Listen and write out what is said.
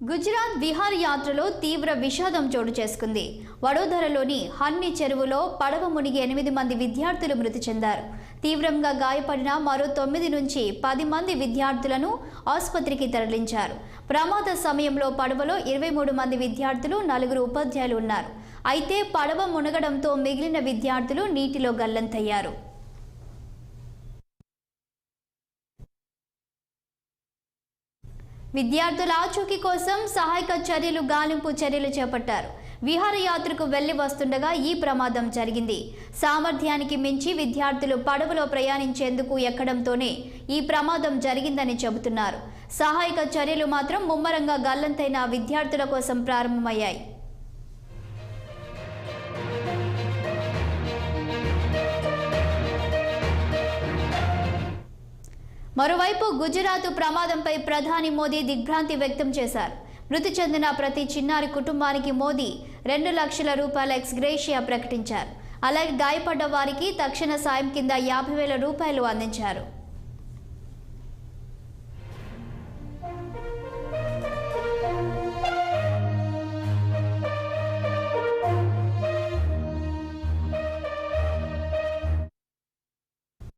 గుజరాత్ విహారయాత్రలో తీవ్ర విషాదం చోటు చేసుకుంది. వడోదరలోని హన్ని చెరువులో పడవ మునిగి 8 మంది విద్యార్థులు మృతి చెందారు. తీవ్రంగా గాయపడిన మరో 9 నుంచి 10 మంది విద్యార్థులను ఆసుపత్రికి తరలించారు. ప్రమాద సమయంలో పడవలో 23 మంది విద్యార్థులు, 4 ఉపాధ్యాయులు ఉన్నారు. అయితే పడవ మునగడంతో మిగిలిన విద్యార్థులు నీటిలో గల్లంతయ్యారు. విద్యార్థుల ఆచూకీ కోసం సహాయక చర్యలు, గాలింపు చర్యలు చేపట్టారు. విహారయాత్రకు వెళ్లి వస్తుండగా ఈ ప్రమాదం జరిగింది. సామర్థ్యానికి మించి విద్యార్థులు పడవలో ప్రయాణించేందుకు ఎక్కడంతోనే ఈ ప్రమాదం జరిగిందని చెబుతున్నారు. సహాయక చర్యలు మాత్రం ముమ్మరంగా గల్లంతైన విద్యార్థుల కోసం ప్రారంభమయ్యాయి. మరోవైపు గుజరాత్ ప్రమాదంపై ప్రధాని మోదీ దిగ్భ్రాంతి వ్యక్తం చేశారు. మృతి చెందిన ప్రతి చిన్నారి కుటుంబానికి మోదీ 2 లక్షల రూపాయల ఎక్స్గ్రేషియా ప్రకటించారు. అలాగే గాయపడ్డ వారికి తక్షణ సాయం కింద 50,000 రూపాయలు అందించారు.